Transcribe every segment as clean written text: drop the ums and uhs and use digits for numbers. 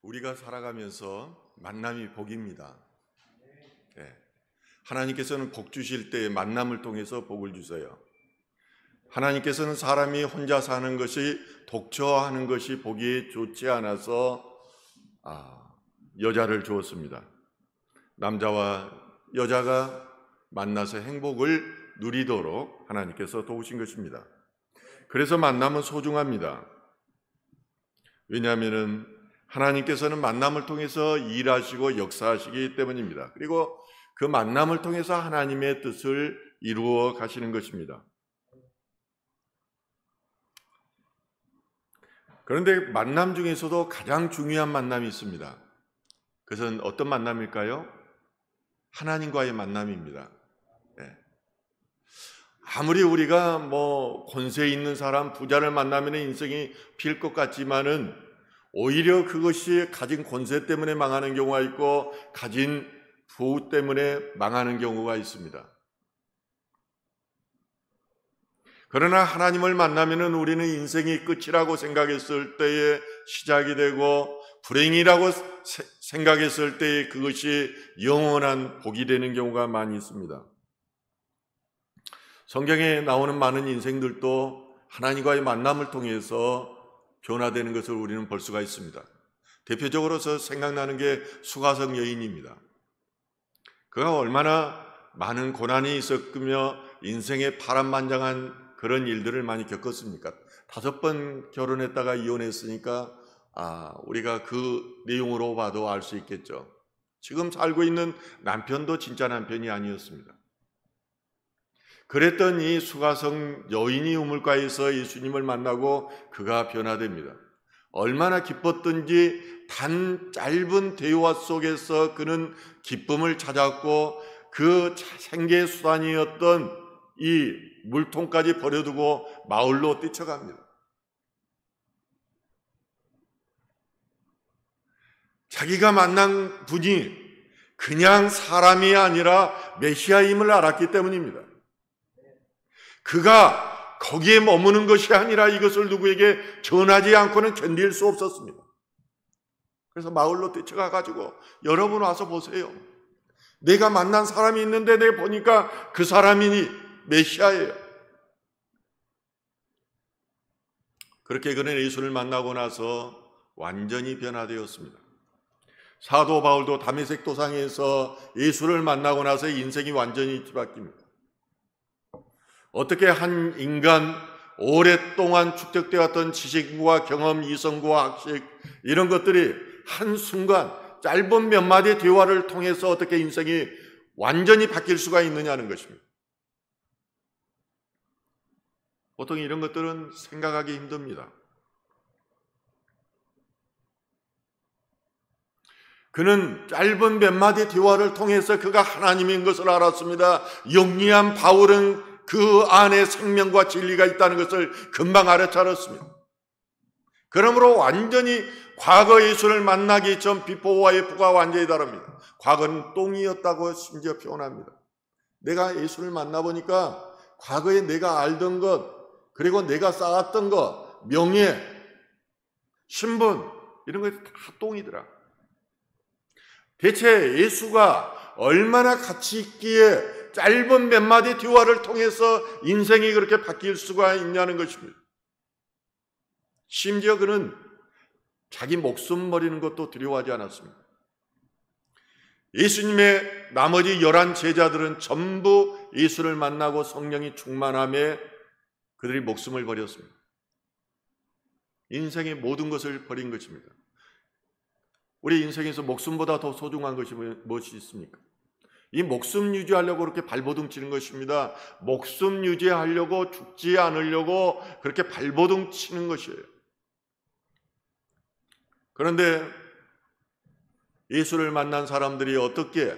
우리가 살아가면서 만남이 복입니다. 네. 하나님께서는 복 주실 때 만남을 통해서 복을 주세요. 하나님께서는 사람이 혼자 사는 것이 독처하는 것이 보기 좋지 않아서 여자를 주었습니다. 남자와 여자가 만나서 행복을 누리도록 하나님께서 도우신 것입니다. 그래서 만남은 소중합니다. 왜냐하면 하나님께서는 만남을 통해서 일하시고 역사하시기 때문입니다. 그리고 그 만남을 통해서 하나님의 뜻을 이루어 가시는 것입니다. 그런데 만남 중에서도 가장 중요한 만남이 있습니다. 그것은 어떤 만남일까요? 하나님과의 만남입니다. 네. 아무리 우리가 권세 있는 사람, 부자를 만나면 인생이 필 것 같지만은 오히려 그것이 가진 권세 때문에 망하는 경우가 있고 가진 부호 때문에 망하는 경우가 있습니다. 그러나 하나님을 만나면은 우리는 인생이 끝이라고 생각했을 때에 시작이 되고 불행이라고 생각했을 때에 그것이 영원한 복이 되는 경우가 많이 있습니다. 성경에 나오는 많은 인생들도 하나님과의 만남을 통해서 변화되는 것을 우리는 볼 수가 있습니다. 대표적으로 생각나는 게 수가성 여인입니다. 그가 얼마나 많은 고난이 있었으며 인생의 파란만장한 그런 일들을 많이 겪었습니까? 5번 결혼했다가 이혼했으니까 우리가 그 내용으로 봐도 알 수 있겠죠. 지금 살고 있는 남편도 진짜 남편이 아니었습니다. 그랬던 이 수가성 여인이 우물가에서 예수님을 만나고 그가 변화됩니다. 얼마나 기뻤던지 단 짧은 대화 속에서 그는 기쁨을 찾았고 그 생계 수단이었던 이 물통까지 버려두고 마을로 뛰쳐갑니다. 자기가 만난 분이 그냥 사람이 아니라 메시아임을 알았기 때문입니다. 그가 거기에 머무는 것이 아니라 이것을 누구에게 전하지 않고는 견딜 수 없었습니다. 그래서 마을로 뛰쳐가가지고 여러분 와서 보세요. 내가 만난 사람이 있는데 내가 보니까 그 사람이 메시아예요. 그렇게 그는 예수를 만나고 나서 완전히 변화되었습니다. 사도 바울도 다메섹 도상에서 예수를 만나고 나서 인생이 완전히 뒤바뀝니다. 어떻게 한 인간 오랫동안 축적되었던 지식과 경험, 이성과 학식 이런 것들이 한순간 짧은 몇 마디의 대화를 통해서 어떻게 인생이 완전히 바뀔 수가 있느냐는 것입니다. 보통 이런 것들은 생각하기 힘듭니다. 그는 짧은 몇 마디 대화를 통해서 그가 하나님인 것을 알았습니다. 영리한 바울은 그 안에 생명과 진리가 있다는 것을 금방 알아차렸습니다. 그러므로 완전히 과거 예수를 만나기 전 비포와 애프터가 완전히 다릅니다. 과거는 똥이었다고 심지어 표현합니다. 내가 예수를 만나보니까 과거에 내가 알던 것, 그리고 내가 쌓았던 것, 명예, 신분 이런 것이 다 똥이더라. 대체 예수가 얼마나 가치 있기에 짧은 몇 마디 대화를 통해서 인생이 그렇게 바뀔 수가 있냐는 것입니다. 심지어 그는 자기 목숨 버리는 것도 두려워하지 않았습니다. 예수님의 나머지 11 제자들은 전부 예수를 만나고 성령이 충만함에 그들이 목숨을 버렸습니다. 인생의 모든 것을 버린 것입니다. 우리 인생에서 목숨보다 더 소중한 것이 무엇이 있습니까? 이 목숨 유지하려고 그렇게 발버둥 치는 것입니다. 목숨 유지하려고 죽지 않으려고 그렇게 발버둥 치는 것이에요. 그런데 예수를 만난 사람들이 어떻게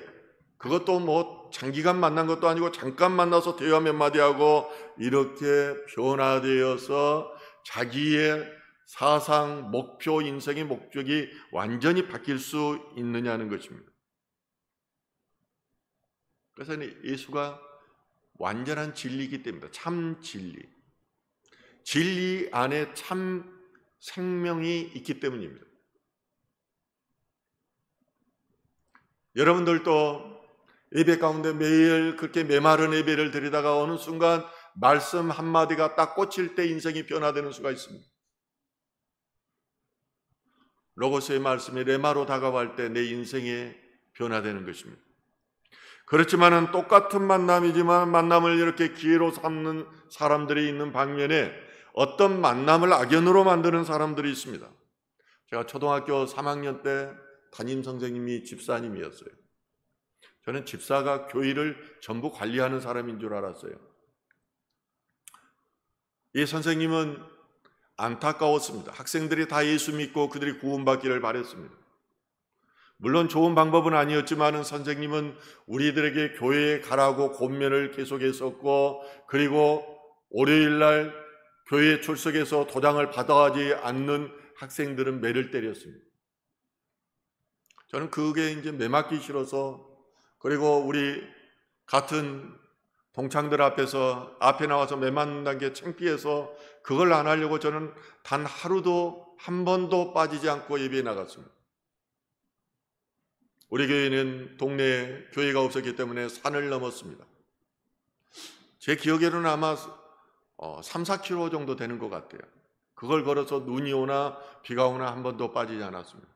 그것도 장기간 만난 것도 아니고 잠깐 만나서 대화 몇 마디 하고 이렇게 변화되어서 자기의 사상, 목표, 인생의 목적이 완전히 바뀔 수 있느냐는 것입니다. 그래서 예수가 완전한 진리이기 때문입니다. 참 진리. 진리 안에 참 생명이 있기 때문입니다. 여러분들도 예배 가운데 매일 그렇게 메마른 예배를 드리다가 어느 순간 말씀 한마디가 딱 꽂힐 때 인생이 변화되는 수가 있습니다. 로고스의 말씀이 레마로 다가갈 때 내 인생이 변화되는 것입니다. 그렇지만은 똑같은 만남이지만 만남을 이렇게 기회로 삼는 사람들이 있는 반면에 어떤 만남을 악연으로 만드는 사람들이 있습니다. 제가 초등학교 3학년 때 담임 선생님이 집사님이었어요. 저는 집사가 교회를 전부 관리하는 사람인 줄 알았어요. 이 선생님은 안타까웠습니다. 학생들이 다 예수 믿고 그들이 구원받기를 바랬습니다. 물론 좋은 방법은 아니었지만 선생님은 우리들에게 교회에 가라고 권면을 계속했었고, 그리고 월요일 날 교회에 출석해서 도장을 받아가지 않는 학생들은 매를 때렸습니다. 저는 그게 이제 매 맞기 싫어서, 그리고 우리 같은 동창들 앞에 나와서 매 맞는다는 게 창피해서 그걸 안 하려고 저는 단 하루도 한 번도 빠지지 않고 예배에 나갔습니다. 우리 교회는 동네에 교회가 없었기 때문에 산을 넘었습니다. 제 기억에는 아마 3, 4km 정도 되는 것 같아요. 그걸 걸어서 눈이 오나 비가 오나 한 번도 빠지지 않았습니다.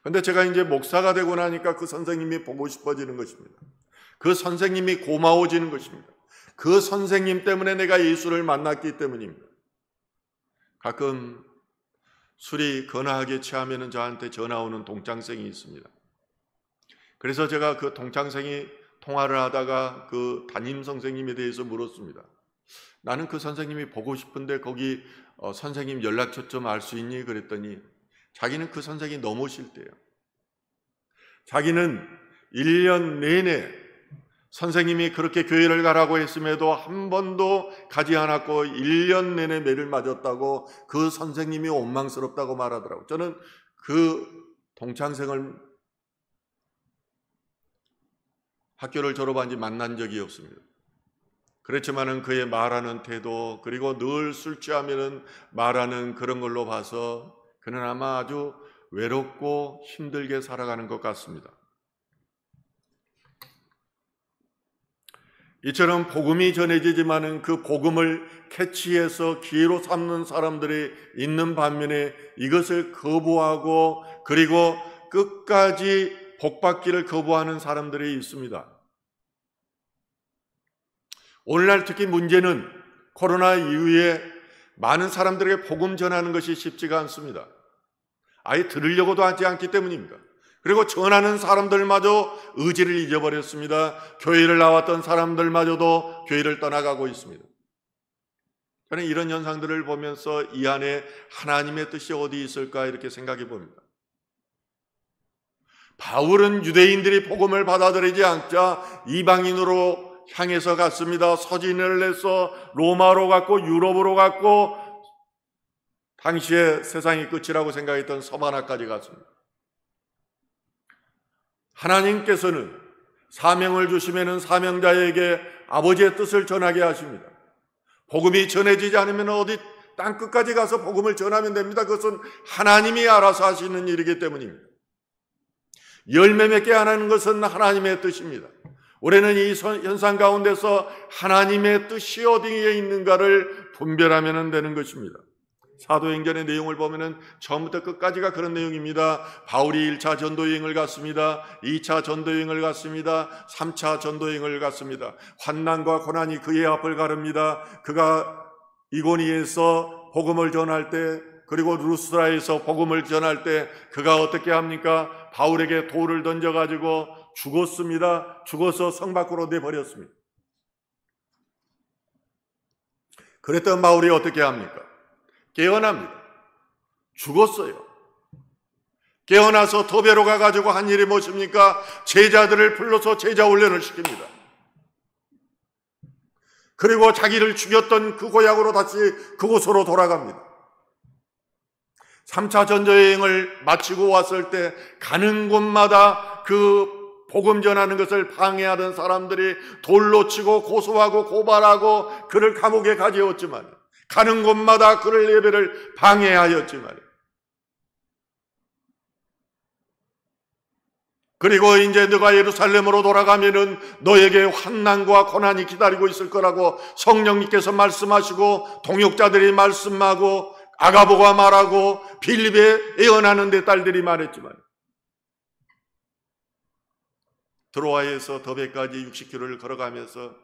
그런데 제가 이제 목사가 되고 나니까 그 선생님이 보고 싶어지는 것입니다. 그 선생님이 고마워지는 것입니다. 그 선생님 때문에 내가 예수를 만났기 때문입니다. 가끔 술이 거나하게 취하면 저한테 전화 오는 동창생이 있습니다. 그래서 제가 그 동창생이 통화를 하다가 그 담임 선생님에 대해서 물었습니다. 나는 그 선생님이 보고 싶은데 거기 선생님 연락처 좀 알 수 있니? 그랬더니 자기는 그 선생이 너무 싫대요. 자기는 1년 내내 선생님이 그렇게 교회를 가라고 했음에도 한 번도 가지 않았고 1년 내내 매를 맞았다고 그 선생님이 원망스럽다고 말하더라고요. 저는 그 동창생을 학교를 졸업한 지 만난 적이 없습니다. 그렇지만은 그의 말하는 태도, 그리고 늘 술 취하면은 말하는 그런 걸로 봐서 그는 아마 아주 외롭고 힘들게 살아가는 것 같습니다. 이처럼 복음이 전해지지만은 그 복음을 캐치해서 기회로 삼는 사람들이 있는 반면에 이것을 거부하고 그리고 끝까지 복받기를 거부하는 사람들이 있습니다. 오늘날 특히 문제는 코로나 이후에 많은 사람들에게 복음 전하는 것이 쉽지가 않습니다. 아예 들으려고도 하지 않기 때문입니다. 그리고 전하는 사람들마저 의지를 잊어버렸습니다. 교회를 나왔던 사람들마저도 교회를 떠나가고 있습니다. 저는 이런 현상들을 보면서 이 안에 하나님의 뜻이 어디 있을까 이렇게 생각해 봅니다. 바울은 유대인들이 복음을 받아들이지 않자 이방인으로 향해서 갔습니다. 서진을 내서 로마로 갔고 유럽으로 갔고 당시에 세상이 끝이라고 생각했던 서바나까지 갔습니다. 하나님께서는 사명을 주시면 사명자에게 아버지의 뜻을 전하게 하십니다. 복음이 전해지지 않으면 어디 땅끝까지 가서 복음을 전하면 됩니다. 그것은 하나님이 알아서 하시는 일이기 때문입니다. 열매 맺게 하는 것은 하나님의 뜻입니다. 우리는 이 현상 가운데서 하나님의 뜻이 어디에 있는가를 분별하면 되는 것입니다. 사도행전의 내용을 보면 처음부터 끝까지가 그런 내용입니다. 바울이 1차 전도여행을 갔습니다. 2차 전도여행을 갔습니다. 3차 전도여행을 갔습니다. 환난과 고난이 그의 앞을 가릅니다. 그가 이고니에서 복음을 전할 때, 그리고 루스드라에서 복음을 전할 때 그가 어떻게 합니까? 바울에게 돌을 던져가지고 죽었습니다. 죽어서 성 밖으로 내버렸습니다. 그랬던 바울이 어떻게 합니까? 깨어납니다. 죽었어요. 깨어나서 도배로 가가지고 한 일이 무엇입니까? 제자들을 불러서 제자 훈련을 시킵니다. 그리고 자기를 죽였던 그 고향으로 다시 그곳으로 돌아갑니다. 3차 전도여행을 마치고 왔을 때 가는 곳마다 그 복음 전하는 것을 방해하던 사람들이 돌로 치고 고소하고 고발하고 그를 감옥에 가지었지만, 가는 곳마다 그를 예배를 방해하였지만, 그리고 이제 너가 예루살렘으로 돌아가면은 너에게 환난과 고난이 기다리고 있을 거라고 성령님께서 말씀하시고 동역자들이 말씀하고 아가보가 말하고 빌립에 예언하는 데 딸들이 말했지만 드로아에서 더베까지 60km를 걸어가면서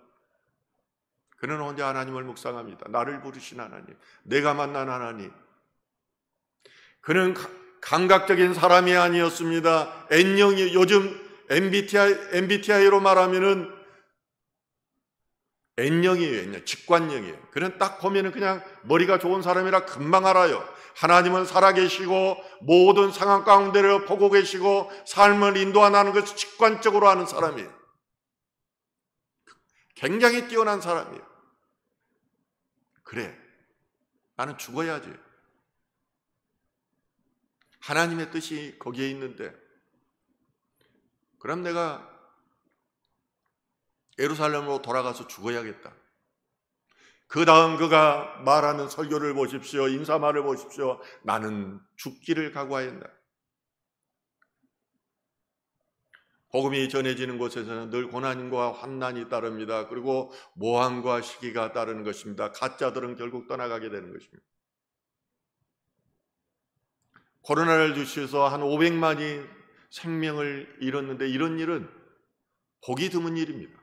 그는 혼자 하나님을 묵상합니다. 나를 부르신 하나님, 내가 만난 하나님. 그는 감각적인 사람이 아니었습니다. N형이 요즘 MBTI로 말하면은 N형이에요. N형. 직관형이에요. 그는 딱 보면은 그냥 머리가 좋은 사람이라 금방 알아요. 하나님은 살아계시고 모든 상황 가운데를 보고 계시고 삶을 인도하는 것을 직관적으로 아는 사람이에요. 굉장히 뛰어난 사람이에요. 그래, 나는 죽어야지. 하나님의 뜻이 거기에 있는데 그럼 내가 예루살렘으로 돌아가서 죽어야겠다. 그 다음 그가 말하는 설교를 보십시오. 인사말을 보십시오. 나는 죽기를 각오하였다. 복음이 전해지는 곳에서는 늘 고난과 환난이 따릅니다. 그리고 모함과 시기가 따르는 것입니다. 가짜들은 결국 떠나가게 되는 것입니다. 코로나를 주셔서 한 500만이 생명을 잃었는데 이런 일은 보기 드문 일입니다.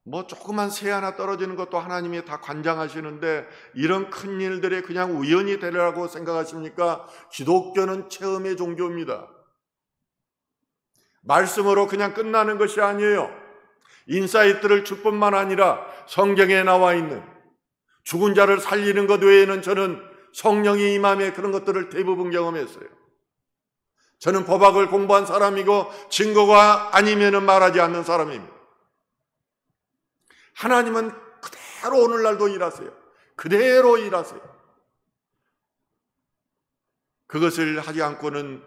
뭐 조그만 새 하나 떨어지는 것도 하나님이 다 관장하시는데 이런 큰 일들에 그냥 우연히 되리라고 생각하십니까? 기독교는 체험의 종교입니다. 말씀으로 그냥 끝나는 것이 아니에요. 인사이트를 줄 뿐만 아니라 성경에 나와 있는 죽은 자를 살리는 것 외에는 저는 성령이 임함에 그런 것들을 대부분 경험했어요. 저는 법학을 공부한 사람이고 증거가 아니면 말하지 않는 사람입니다. 하나님은 그대로 오늘날도 일하세요. 그대로 일하세요. 그것을 하지 않고는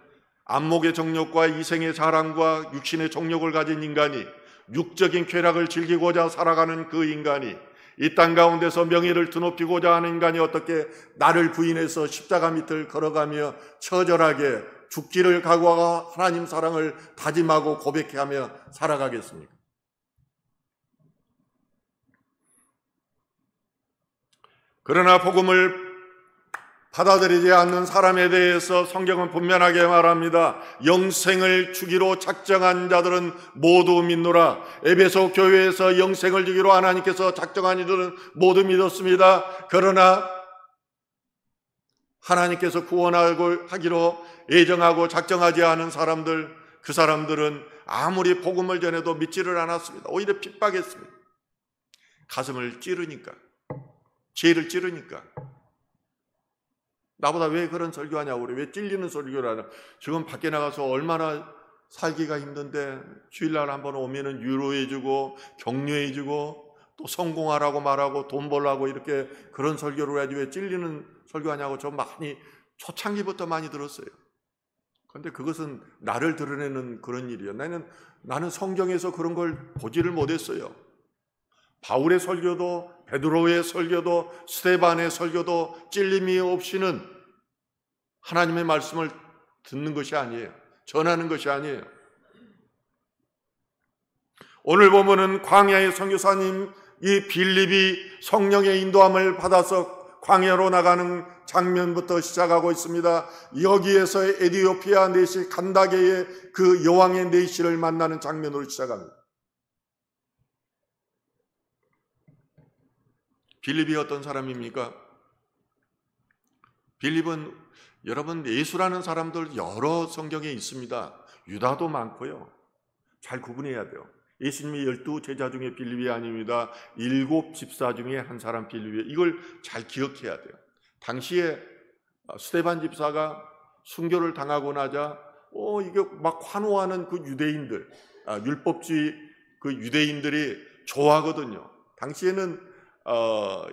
안목의 정욕과 이생의 자랑과 육신의 정욕을 가진 인간이 육적인 쾌락을 즐기고자 살아가는 그 인간이 이 땅 가운데서 명예를 드높이고자 하는 인간이 어떻게 나를 부인해서 십자가 밑을 걸어가며 처절하게 죽기를 각오하고 하나님 사랑을 다짐하고 고백하며 살아가겠습니까? 그러나 복음을 받아들이지 않는 사람에 대해서 성경은 분명하게 말합니다. 영생을 주기로 작정한 자들은 모두 믿노라. 에베소 교회에서 영생을 주기로 하나님께서 작정한 이들은 모두 믿었습니다. 그러나 하나님께서 구원하기로 예정하고 작정하지 않은 사람들, 그 사람들은 아무리 복음을 전해도 믿지를 않았습니다. 오히려 핍박했습니다. 가슴을 찌르니까, 죄를 찌르니까. 나보다 왜 그런 설교하냐고 그래. 왜 찔리는 설교를 하냐. 지금 밖에 나가서 얼마나 살기가 힘든데 주일날 한번 오면은 위로해주고 격려해주고 또 성공하라고 말하고 돈 벌라고 이렇게 그런 설교를 해야지 왜 찔리는 설교하냐고 저 많이 초창기부터 많이 들었어요. 그런데 그것은 나를 드러내는 그런 일이에요. 나는 성경에서 그런 걸 보지를 못했어요. 바울의 설교도 베드로의 설교도 스데반의 설교도 찔림이 없이는 하나님의 말씀을 듣는 것이 아니에요. 전하는 것이 아니에요. 오늘 보면은 광야의 선교사님 이 빌립이 성령의 인도함을 받아서 광야로 나가는 장면부터 시작하고 있습니다. 여기에서 에디오피아 내시 간다게의 그 여왕의 내시를 만나는 장면으로 시작합니다. 빌립이 어떤 사람입니까? 빌립은 여러분 예수라는 사람들 여러 성경에 있습니다. 유다도 많고요. 잘 구분해야 돼요. 예수님의 12제자 중에 빌립이 아닙니다. 7 집사 중에 한 사람 빌립이에요. 이걸 잘 기억해야 돼요. 당시에 스데반 집사가 순교를 당하고 나자 이게 막 환호하는 그 유대인들, 율법주의 그 유대인들이 좋아하거든요. 당시에는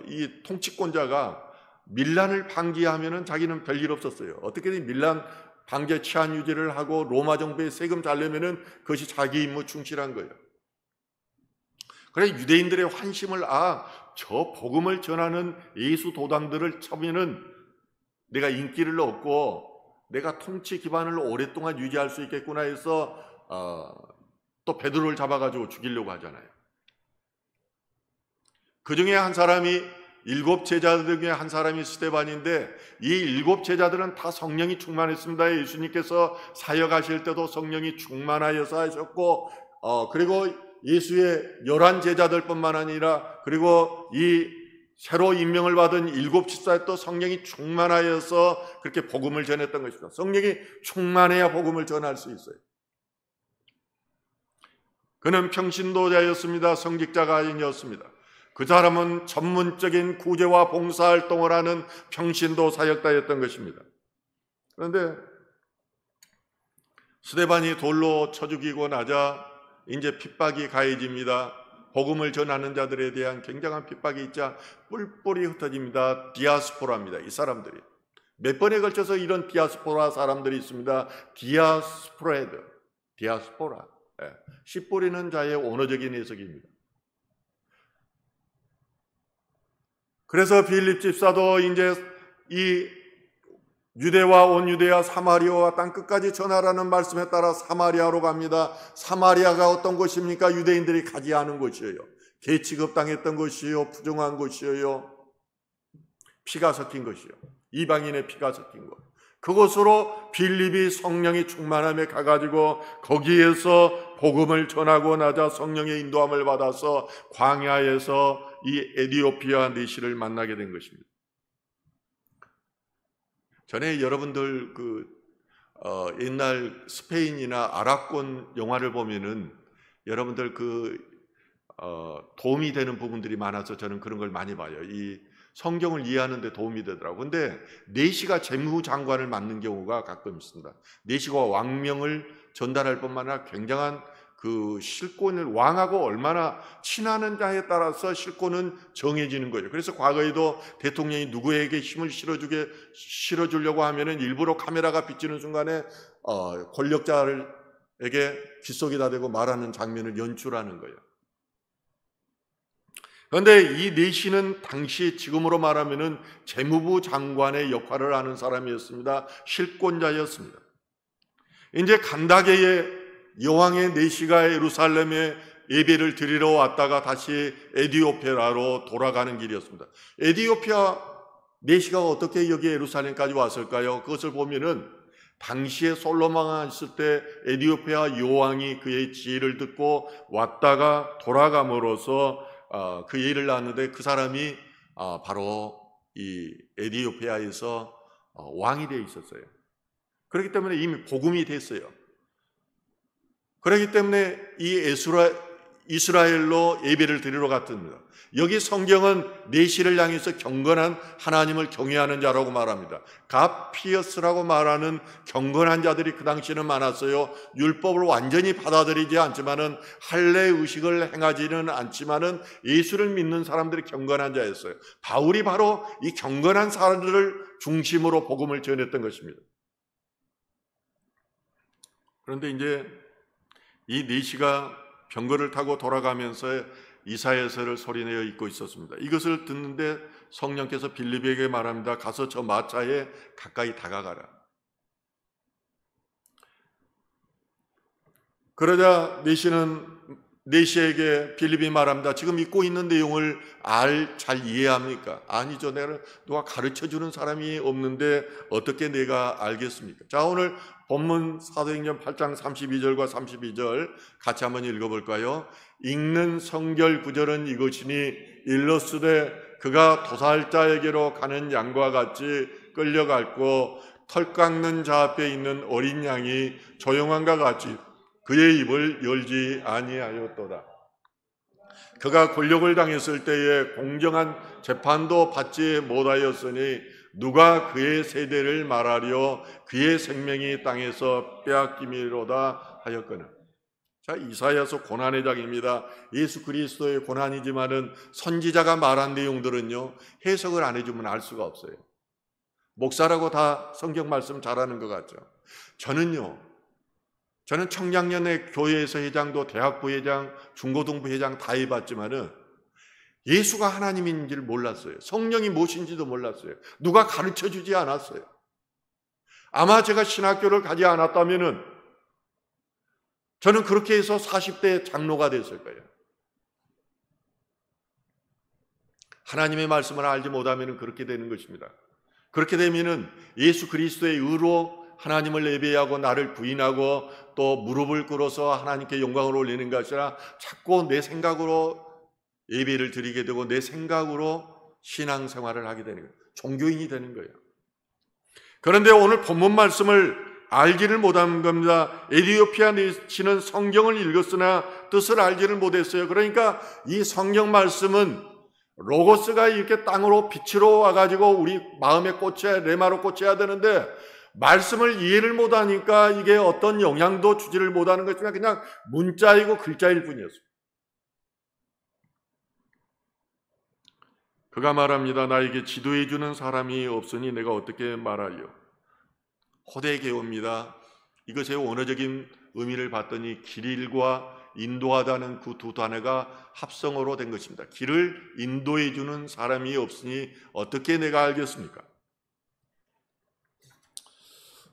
이 통치권자가 밀란을 방지하면은 자기는 별일 없었어요. 어떻게든 밀란 방제 치안 유지를 하고 로마 정부에 세금 잘 내면은 그것이 자기 임무 충실한 거예요. 그래 유대인들의 환심을 저 복음을 전하는 예수 도당들을 쳐면은 내가 인기를 얻고 내가 통치 기반을 오랫동안 유지할 수 있겠구나 해서 또 베드로를 잡아가지고 죽이려고 하잖아요. 그 중에 한 사람이 7 제자들 중에 한 사람이 스데반인데, 이 7 제자들은 다 성령이 충만했습니다. 예수님께서 사역하실 때도 성령이 충만하여서 하셨고, 그리고 예수의 11 제자들뿐만 아니라, 그리고 이 새로 임명을 받은 7 집사에 또 성령이 충만하여서 그렇게 복음을 전했던 것입니다. 성령이 충만해야 복음을 전할 수 있어요. 그는 평신도자였습니다. 성직자가 아니었습니다. 그 사람은 전문적인 구제와 봉사활동을 하는 평신도 사역자였던 것입니다. 그런데 스데반이 돌로 쳐 죽이고 나자 이제 핍박이 가해집니다. 복음을 전하는 자들에 대한 굉장한 핍박이 있자 뿔뿔이 흩어집니다. 디아스포라입니다. 이 사람들이 몇 번에 걸쳐서 이런 디아스포라 사람들이 있습니다. 디아스프레드, 디아스포라, 씨 뿌리는 자의 언어적인 해석입니다. 그래서 빌립 집사도 이제 이 유대와 온 유대와 사마리아와 땅 끝까지 전하라는 말씀에 따라 사마리아로 갑니다. 사마리아가 어떤 곳입니까? 유대인들이 가지 않은 곳이에요. 개취급당했던 곳이요, 부정한 곳이요, 피가 섞인 곳이요, 이방인의 피가 섞인 곳. 그곳으로 빌립이 성령이 충만함에 가가지고 거기에서 복음을 전하고 나자 성령의 인도함을 받아서 광야에서 이 에디오피아 내시를 만나게 된 것입니다. 전에 여러분들 옛날 스페인이나 아랍권 영화를 보면은 여러분들 도움이 되는 부분들이 많아서 저는 그런 걸 많이 봐요. 이 성경을 이해하는 데 도움이 되더라고요. 근데 내시가 재무장관을 맡는 경우가 가끔 있습니다. 내시가 왕명을 전달할 뿐만 아니라 굉장한 그 실권을, 왕하고 얼마나 친하는 자에 따라서 실권은 정해지는 거죠. 그래서 과거에도 대통령이 누구에게 힘을 실어주려고 하면은 일부러 카메라가 비치는 순간에 권력자에게 귓속에다 대고 말하는 장면을 연출하는 거예요. 그런데 이 내시는 당시 지금으로 말하면은 재무부 장관의 역할을 하는 사람이었습니다. 실권자였습니다. 이제 간다게의 여왕의 내시가 예루살렘에 예배를 드리러 왔다가 다시 에디오피아로 돌아가는 길이었습니다. 에디오피아 내시가 어떻게 여기 예루살렘까지 왔을까요? 그것을 보면은 당시에 솔로몬이 있을 때 에디오피아 여왕이 그의 지혜를 듣고 왔다가 돌아감으로써 그 예를 낳았는데, 그 사람이 바로 이 에디오피아에서 왕이 되어 있었어요. 그렇기 때문에 이미 복음이 됐어요. 그렇기 때문에 이 이스라엘로 예배를 드리러 갔습니다. 여기 성경은 내시를 향해서 경건한 하나님을 경외하는 자라고 말합니다. 갓피어스라고 말하는 경건한 자들이 그 당시에는 많았어요. 율법을 완전히 받아들이지 않지만은 할례 의식을 행하지는 않지만은 예수를 믿는 사람들이 경건한 자였어요. 바울이 바로 이 경건한 사람들을 중심으로 복음을 전했던 것입니다. 그런데 이제 이 내시가 병거를 타고 돌아가면서 이사야서를 소리내어 읽고 있었습니다. 이것을 듣는데 성령께서 빌립에게 말합니다. 가서 저 마차에 가까이 다가가라. 그러자 내시에게 빌립이 말합니다. 지금 읽고 있는 내용을 잘 이해합니까? 아니죠. 내가 누가 가르쳐주는 사람이 없는데 어떻게 내가 알겠습니까? 자, 오늘 본문 사도행전 8장 32절과 32절 같이 한번 읽어볼까요? 읽는 성결 구절은 이것이니 일러스되 그가 도살자에게로 가는 양과 같이 끌려갔고 털 깎는 자 앞에 있는 어린 양이 조용함과 같이 그의 입을 열지 아니하였도다. 그가 곤욕을 당했을 때에 공정한 재판도 받지 못하였으니 누가 그의 세대를 말하려 그의 생명이 땅에서 빼앗김이로다 하였거늘. 자, 이사야서 고난의 장입니다. 예수 그리스도의 고난이지만은 선지자가 말한 내용들은요, 해석을 안 해주면 알 수가 없어요. 목사라고 다 성경 말씀 잘하는 것 같죠. 저는 청량년에 교회에서 회장도 대학부 회장, 중고등부 회장 다 해봤지만은 예수가 하나님인지를 몰랐어요. 성령이 무엇인지도 몰랐어요. 누가 가르쳐주지 않았어요. 아마 제가 신학교를 가지 않았다면은 저는 그렇게 해서 40대 장로가 됐을 거예요. 하나님의 말씀을 알지 못하면 그렇게 되는 것입니다. 그렇게 되면은 예수 그리스도의 의로 하나님을 예배하고 나를 부인하고 또 무릎을 꿇어서 하나님께 영광을 올리는 것이 아니라 자꾸 내 생각으로 예배를 드리게 되고 내 생각으로 신앙생활을 하게 되는 거예요. 종교인이 되는 거예요. 그런데 오늘 본문 말씀을 알지를 못한 겁니다. 에디오피아 내시는 성경을 읽었으나 뜻을 알지를 못했어요. 그러니까 이 성경 말씀은 로고스가 이렇게 땅으로 빛으로 와가지고 우리 마음에 꽂혀야, 레마로 꽂혀야 되는데 말씀을 이해를 못하니까 이게 어떤 영향도 주지를 못하는 것이면 그냥 문자이고 글자일 뿐이었어요. 그가 말합니다. 나에게 지도해 주는 사람이 없으니 내가 어떻게 말하리요. 호되게옵니다. 이것의 원어적인 의미를 봤더니 길일과 인도하다는 그 두 단어가 합성어로 된 것입니다. 길을 인도해 주는 사람이 없으니 어떻게 내가 알겠습니까?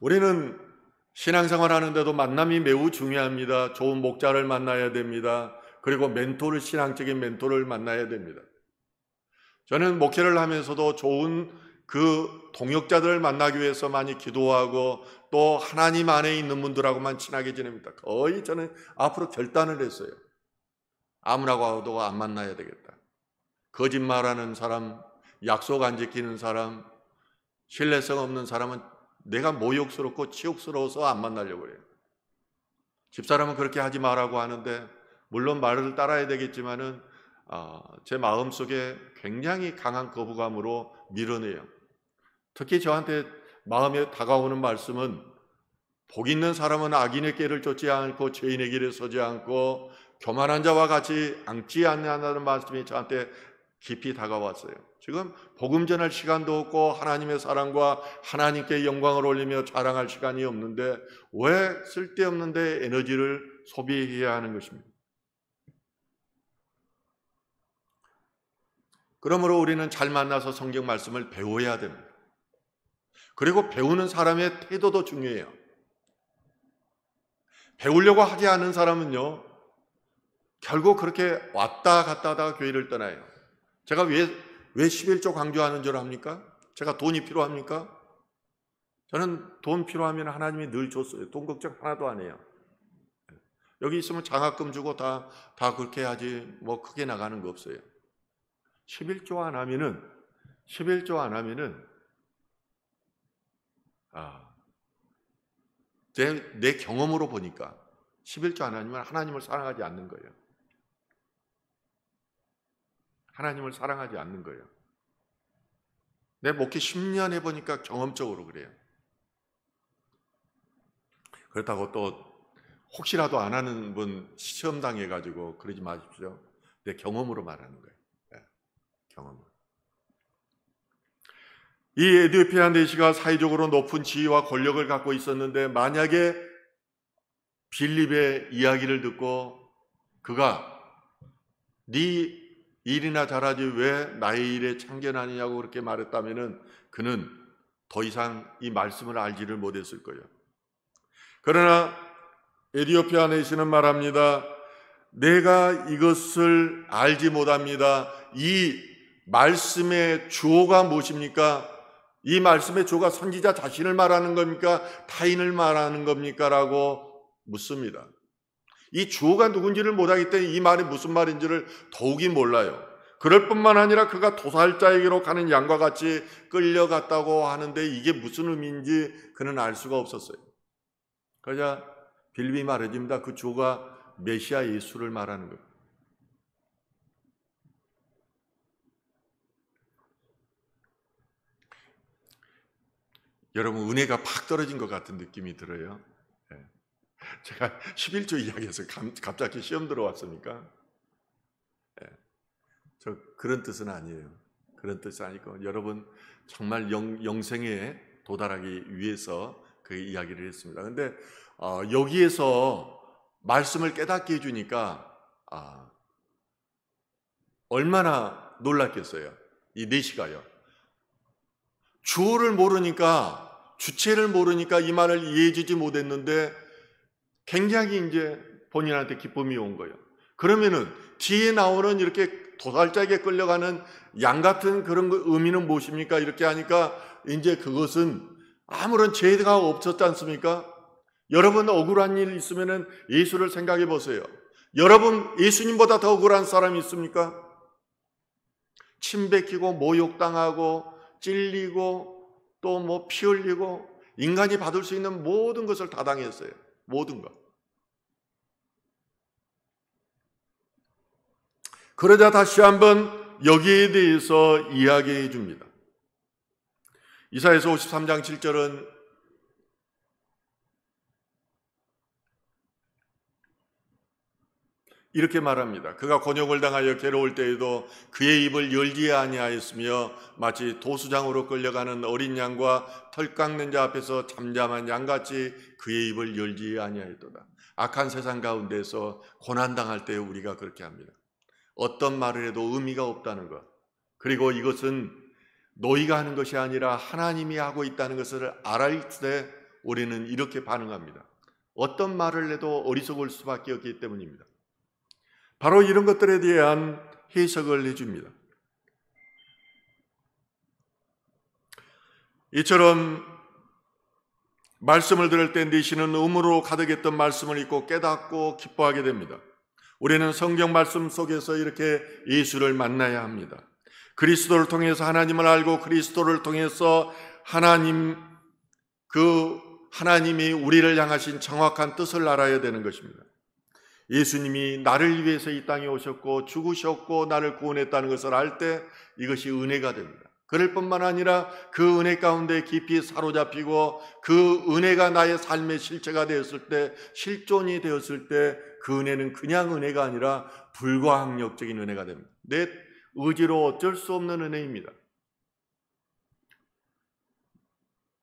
우리는 신앙생활 하는데도 만남이 매우 중요합니다. 좋은 목자를 만나야 됩니다. 그리고 멘토를, 신앙적인 멘토를 만나야 됩니다. 저는 목회를 하면서도 좋은 그 동역자들을 만나기 위해서 많이 기도하고 또 하나님 안에 있는 분들하고만 친하게 지냅니다. 거의 저는 앞으로 결단을 했어요. 아무나고도 안 만나야 되겠다. 거짓말하는 사람, 약속 안 지키는 사람, 신뢰성 없는 사람은 내가 모욕스럽고 치욕스러워서 안 만나려고 해요. 집사람은 그렇게 하지 말라고 하는데 물론 말을 따라야 되겠지만은 제 마음속에 굉장히 강한 거부감으로 밀어내요. 특히 저한테 마음에 다가오는 말씀은 복 있는 사람은 악인의 길을 쫓지 않고 죄인의 길에 서지 않고 교만한 자와 같이 앉지 않는다는 말씀이 저한테 깊이 다가왔어요. 지금 복음 전할 시간도 없고 하나님의 사랑과 하나님께 영광을 올리며 자랑할 시간이 없는데 왜 쓸데없는데 에너지를 소비해야 하는 것입니까? 그러므로 우리는 잘 만나서 성경 말씀을 배워야 됩니다. 그리고 배우는 사람의 태도도 중요해요. 배우려고 하지 않은 사람은요, 결국 그렇게 왔다 갔다 하다가 교회를 떠나요. 제가 왜 11조 강조하는 줄 압니까? 제가 돈이 필요합니까? 저는 돈 필요하면 하나님이 늘 줬어요. 돈 걱정 하나도 안 해요. 여기 있으면 장학금 주고 다 그렇게 해야지 뭐 크게 나가는 거 없어요. 11조 안 하면은 내 경험으로 보니까 11조 안 하면 하나님을 사랑하지 않는 거예요. 하나님을 사랑하지 않는 거예요. 내 목회 10년 해보니까 경험적으로 그래요. 그렇다고 또 혹시라도 안 하는 분 시험 당해가지고 그러지 마십시오. 내 경험으로 말하는 거예요. 네, 경험으로. 이 에디오피아 내시가 사회적으로 높은 지위와 권력을 갖고 있었는데 만약에 빌립의 이야기를 듣고 그가 네 일이나 잘하지 왜 나의 일에 참견하느냐고 그렇게 말했다면 그는 더 이상 이 말씀을 알지를 못했을 거예요. 그러나 에디오피아 내시는 말합니다. 내가 이것을 알지 못합니다. 이 말씀의 주어가 무엇입니까? 이 말씀의 주어가 선지자 자신을 말하는 겁니까? 타인을 말하는 겁니까? 라고 묻습니다. 이 주어가 누군지를 못하기 때문에 이 말이 무슨 말인지를 더욱이 몰라요. 그럴 뿐만 아니라 그가 도살자에게로 가는 양과 같이 끌려갔다고 하는데 이게 무슨 의미인지 그는 알 수가 없었어요. 그러자 빌립이 말해줍니다. 그 주어가 메시아 예수를 말하는 거예요. 여러분 은혜가 팍 떨어진 것 같은 느낌이 들어요. 제가 11조 이야기해서 갑자기 시험 들어왔습니까? 저 그런 뜻은 아니에요. 그런 뜻은 아니고 여러분 정말 영생에 도달하기 위해서 그 이야기를 했습니다. 그런데 여기에서 말씀을 깨닫게 해주니까 얼마나 놀랐겠어요. 이 내시가요. 주어를 모르니까 주체를 모르니까 이 말을 이해해주지 못했는데 굉장히 이제 본인한테 기쁨이 온 거예요. 그러면은 뒤에 나오는 이렇게 도살자에게 끌려가는 양 같은 그런 의미는 무엇입니까? 이렇게 하니까 이제 그것은 아무런 죄가 없었지 않습니까? 여러분 억울한 일 있으면은 예수를 생각해 보세요. 여러분 예수님보다 더 억울한 사람이 있습니까? 침 뱉기고 모욕당하고 찔리고 또 뭐 피 흘리고 인간이 받을 수 있는 모든 것을 다 당했어요. 모든 것. 그러자 다시 한번 여기에 대해서 이야기해 줍니다. 이사야서 53장 7절은 이렇게 말합니다. 그가 곤욕을 당하여 괴로울 때에도 그의 입을 열지 아니하였으며 마치 도수장으로 끌려가는 어린 양과 털 깎는 자 앞에서 잠잠한 양같이 그의 입을 열지 아니하였도다. 악한 세상 가운데서 고난당할 때 우리가 그렇게 합니다. 어떤 말을 해도 의미가 없다는 것, 그리고 이것은 너희가 하는 것이 아니라 하나님이 하고 있다는 것을 알을 때 우리는 이렇게 반응합니다. 어떤 말을 해도 어리석을 수밖에 없기 때문입니다. 바로 이런 것들에 대한 해석을 해줍니다. 이처럼 말씀을 들을 때 내시는 의무로 가득했던 말씀을 읽고 깨닫고 기뻐하게 됩니다. 우리는 성경 말씀 속에서 이렇게 예수를 만나야 합니다. 그리스도를 통해서 하나님을 알고 그리스도를 통해서 하나님이 우리를 향하신 정확한 뜻을 알아야 되는 것입니다. 예수님이 나를 위해서 이 땅에 오셨고 죽으셨고 나를 구원했다는 것을 알 때 이것이 은혜가 됩니다. 그럴 뿐만 아니라 그 은혜 가운데 깊이 사로잡히고 그 은혜가 나의 삶의 실체가 되었을 때, 실존이 되었을 때 그 은혜는 그냥 은혜가 아니라 불가항력적인 은혜가 됩니다. 내 의지로 어쩔 수 없는 은혜입니다.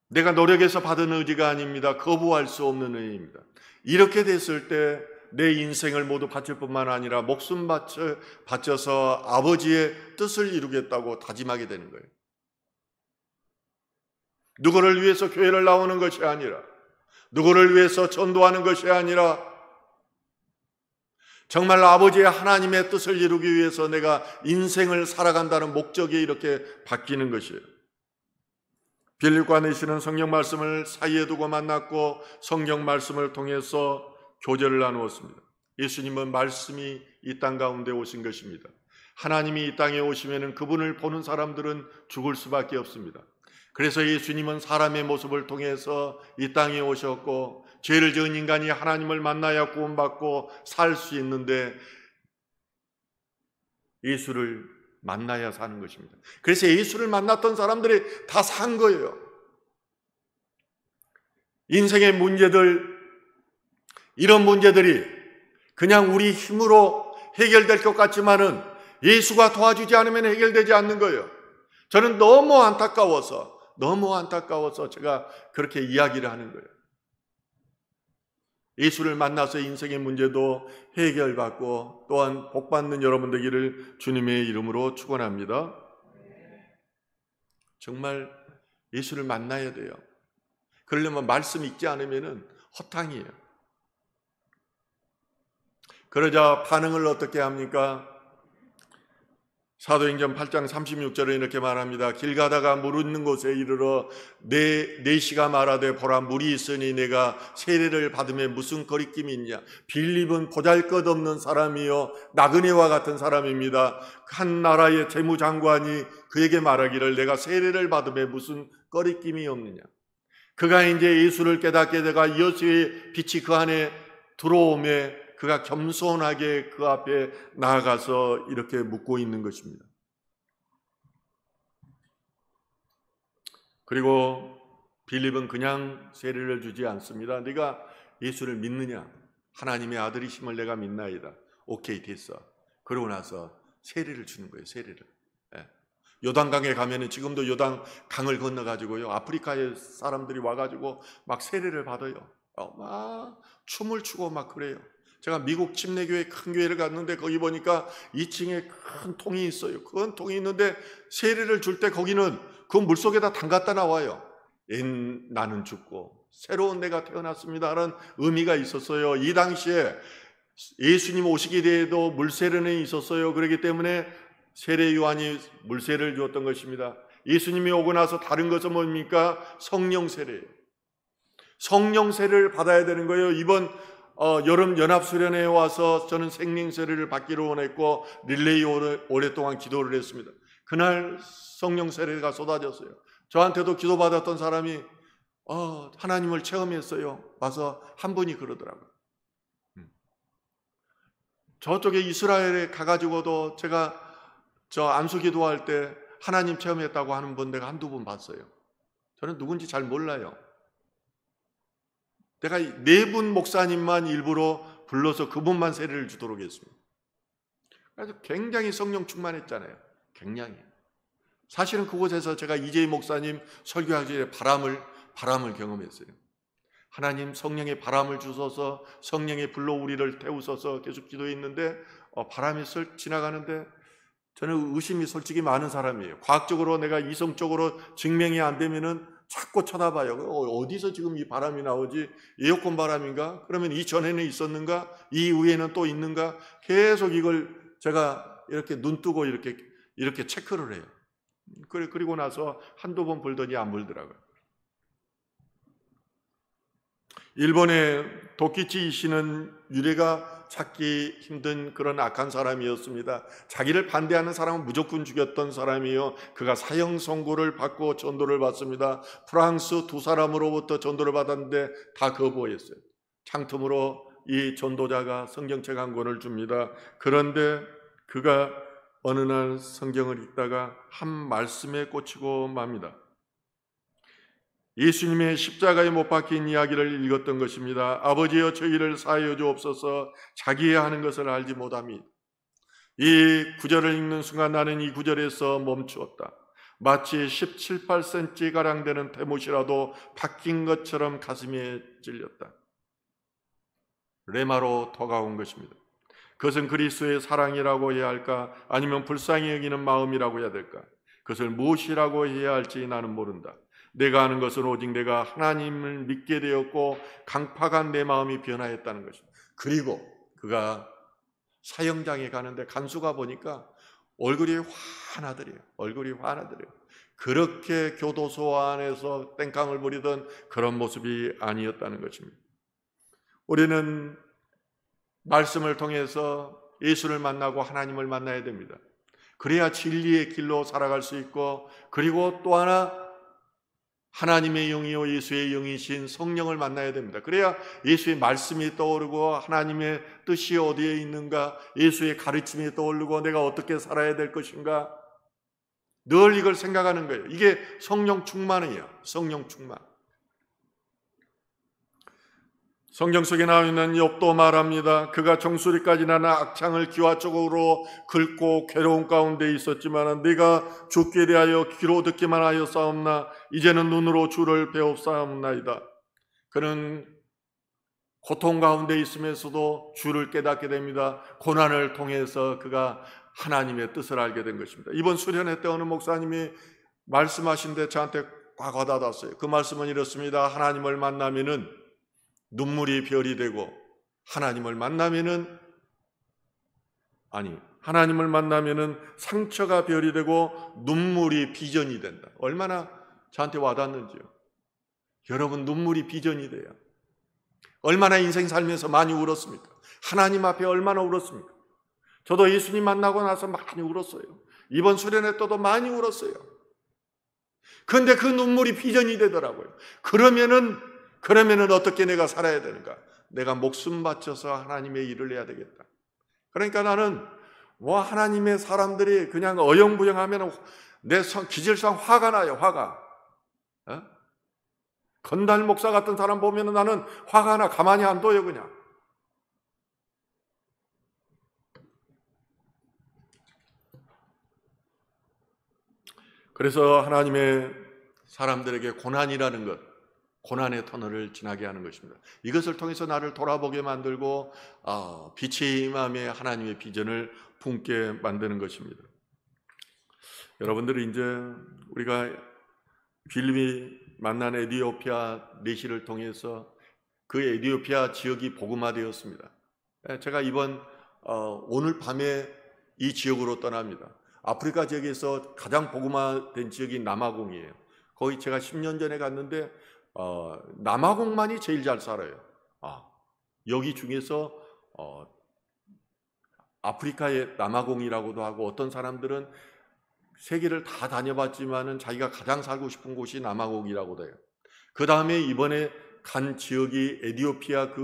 내가 노력해서 받은 의지가 아닙니다. 거부할 수 없는 은혜입니다. 이렇게 됐을 때 내 인생을 모두 바칠 뿐만 아니라 목숨 바쳐서 아버지의 뜻을 이루겠다고 다짐하게 되는 거예요. 누구를 위해서 교회를 나오는 것이 아니라, 누구를 위해서 전도하는 것이 아니라 정말 아버지의 하나님의 뜻을 이루기 위해서 내가 인생을 살아간다는 목적이 이렇게 바뀌는 것이에요. 빌립과 내시는 성경 말씀을 사이에 두고 만났고 성경 말씀을 통해서 교제를 나누었습니다. 예수님은 말씀이 이 땅 가운데 오신 것입니다. 하나님이 이 땅에 오시면 그분을 보는 사람들은 죽을 수밖에 없습니다. 그래서 예수님은 사람의 모습을 통해서 이 땅에 오셨고 죄를 지은 인간이 하나님을 만나야 구원받고 살 수 있는데 예수를 만나야 사는 것입니다. 그래서 예수를 만났던 사람들이 다 산 거예요. 인생의 문제들, 이런 문제들이 그냥 우리 힘으로 해결될 것 같지만은 예수가 도와주지 않으면 해결되지 않는 거예요. 저는 너무 안타까워서 제가 그렇게 이야기를 하는 거예요. 예수를 만나서 인생의 문제도 해결받고 또한 복받는 여러분 되기를 주님의 이름으로 축원합니다. 정말 예수를 만나야 돼요. 그러려면 말씀 읽지 않으면 허탕이에요. 그러자 반응을 어떻게 합니까? 사도행전 8장 36절에 이렇게 말합니다. 길 가다가 물 있는 곳에 이르러 내시가 말하되 보라 물이 있으니 내가 세례를 받음에 무슨 거리낌이 있냐. 빌립은 보잘것없는 사람이요 나그네와 같은 사람입니다. 한 나라의 재무장관이 그에게 말하기를 내가 세례를 받음에 무슨 거리낌이 없느냐. 그가 이제 예수를 깨닫게 되가 예수의 빛이 그 안에 들어오매 그가 겸손하게 그 앞에 나아가서 이렇게 묻고 있는 것입니다. 그리고 빌립은 그냥 세례를 주지 않습니다. 네가 예수를 믿느냐? 하나님의 아들이심을 내가 믿나이다. 오케이, 됐어. 그러고 나서 세례를 주는 거예요. 세례를. 요단강에 가면은 지금도 요단강을 건너가지고요 아프리카의 사람들이 와가지고 막 세례를 받아요. 막 춤을 추고 막 그래요. 제가 미국 침례교회 큰 교회를 갔는데 거기 보니까 2층에 큰 통이 있어요. 큰 통이 있는데 세례를 줄 때 거기는 그 물속에다 담갔다 나와요. 나는 죽고 새로운 내가 태어났습니다라는 의미가 있었어요. 이 당시에 예수님 오시기 전에도 물세례는 있었어요. 그렇기 때문에 세례 요한이 물세례를 주었던 것입니다. 예수님이 오고 나서 다른 것은 뭡니까? 성령 세례예요. 성령 세례를 받아야 되는 거예요. 이번 여름 연합수련회에 와서 저는 생명 세례를 받기로 원했고 릴레이 오랫동안 기도를 했습니다. 그날 성령 세례가 쏟아졌어요. 저한테도 기도받았던 사람이 하나님을 체험했어요. 와서 한 분이 그러더라고요. 저쪽에 이스라엘에 가가지고도 제가 저 안수 기도할 때 하나님 체험했다고 하는 분 내가 한두 분 봤어요. 저는 누군지 잘 몰라요. 내가 네 분 목사님만 일부러 불러서 그분만 세례를 주도록 했습니다. 그래서 굉장히 성령 충만했잖아요. 굉장히. 사실은 그곳에서 제가 이재희 목사님 설교하기 전에 바람을 경험했어요. 하나님 성령의 바람을 주셔서 성령의 불로 우리를 태우셔서 계속 기도했는데 바람이 지나가는데 저는 의심이 솔직히 많은 사람이에요. 과학적으로 내가 이성적으로 증명이 안 되면은 자꾸 쳐다봐요. 어디서 지금 이 바람이 나오지? 에어컨 바람인가? 그러면 이전에는 있었는가? 이후에는 또 있는가? 계속 이걸 제가 이렇게 눈 뜨고 이렇게 체크를 해요. 그리고 나서 한두 번 불더니 안 불더라고요. 일본의 도키치 이씨는 유래가 찾기 힘든 그런 악한 사람이었습니다. 자기를 반대하는 사람은 무조건 죽였던 사람이요. 그가 사형 선고를 받고 전도를 받습니다. 프랑스 두 사람으로부터 전도를 받았는데 다 거부했어요. 창틈으로 이 전도자가 성경책 한 권을 줍니다. 그런데 그가 어느 날 성경을 읽다가 한 말씀에 꽂히고 맙니다. 예수님의 십자가에 못 박힌 이야기를 읽었던 것입니다. 아버지여 저희를 사하여 주옵소서 자기의 하는 것을 알지 못함이. 이 구절을 읽는 순간 나는 이 구절에서 멈추었다. 마치 17, 18cm가량 되는 대못이라도 박힌 것처럼 가슴에 찔렸다. 레마로 다가온 것입니다. 그것은 그리스도의 사랑이라고 해야 할까? 아니면 불쌍히 여기는 마음이라고 해야 될까? 그것을 무엇이라고 해야 할지 나는 모른다. 내가 아는 것은 오직 내가 하나님을 믿게 되었고 강팍한 내 마음이 변화했다는 것입니다. 그리고 그가 사형장에 가는데 간수가 보니까 얼굴이 환하더래요. 그렇게 교도소 안에서 땡깡을 부리던 그런 모습이 아니었다는 것입니다. 우리는 말씀을 통해서 예수를 만나고 하나님을 만나야 됩니다. 그래야 진리의 길로 살아갈 수 있고, 그리고 또 하나 하나님의 영이요 예수의 영이신 성령을 만나야 됩니다. 그래야 예수의 말씀이 떠오르고 하나님의 뜻이 어디에 있는가, 예수의 가르침이 떠오르고 내가 어떻게 살아야 될 것인가, 늘 이걸 생각하는 거예요. 이게 성령 충만이에요. 성령 충만. 성경 속에 나와 있는 욥도 말합니다. 그가 정수리까지 나는 악창을 기와 쪽으로 긁고 괴로운 가운데 있었지만 내가 죽게 대하여 귀로 듣기만 하여 싸움나 이제는 눈으로 주를 배웁사옵나이다. 그는 고통 가운데 있으면서도 주를 깨닫게 됩니다. 고난을 통해서 그가 하나님의 뜻을 알게 된 것입니다. 이번 수련회 때 어느 목사님이 말씀하신데 저한테 꽉 와닿았어요. 그 말씀은 이렇습니다. 하나님을 만나면은 눈물이 별이 되고 하나님을 만나면은 상처가 별이 되고 눈물이 비전이 된다. 얼마나 저한테 와닿는지요. 여러분, 눈물이 비전이 돼요. 얼마나 인생 살면서 많이 울었습니까? 하나님 앞에 얼마나 울었습니까? 저도 예수님 만나고 나서 많이 울었어요. 이번 수련회 때도 많이 울었어요. 그런데 그 눈물이 비전이 되더라고요. 그러면은 어떻게 내가 살아야 되는가? 내가 목숨 바쳐서 하나님의 일을 해야 되겠다. 그러니까 나는 하나님의 사람들이 그냥 어영부영하면 내 기질상 화가 나요. 화가. 건달 목사 같은 사람 보면 나는 화가 나. 가만히 안 둬요 그냥. 그래서 하나님의 사람들에게 고난이라는 것, 고난의 터널을 지나게 하는 것입니다. 이것을 통해서 나를 돌아보게 만들고 빛의 마음에 하나님의 비전을 품게 만드는 것입니다. 여러분들이 이제 우리가 빌립이 만난 에티오피아 내시를 통해서 그 에티오피아 지역이 복음화되었습니다. 제가 오늘 밤에 이 지역으로 떠납니다. 아프리카 지역에서 가장 복음화된 지역이 남아공이에요. 거기 제가 10년 전에 갔는데 남아공만이 제일 잘 살아요. 여기 중에서 아프리카의 남아공이라고도 하고, 어떤 사람들은 세계를 다 다녀봤지만은 자기가 가장 살고 싶은 곳이 남아공이라고도 해요. 그 다음에 이번에 간 지역이 에티오피아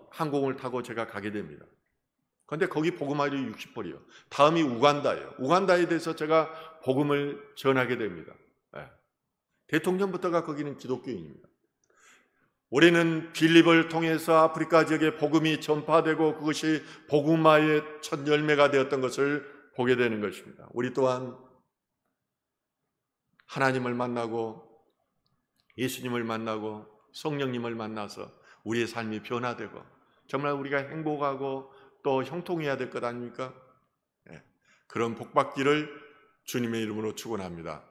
항공을 타고 제가 가게 됩니다. 그런데 거기 복음화율이 60%예요. 다음이 우간다예요. 우간다에 대해서 제가 복음을 전하게 됩니다. 대통령부터가 거기는 기독교인입니다. 우리는 빌립을 통해서 아프리카 지역에 복음이 전파되고 그것이 복음화의 첫 열매가 되었던 것을 보게 되는 것입니다. 우리 또한 하나님을 만나고 예수님을 만나고 성령님을 만나서 우리의 삶이 변화되고 정말 우리가 행복하고 또 형통해야 될 것 아닙니까? 그런 복받기를 주님의 이름으로 축원합니다.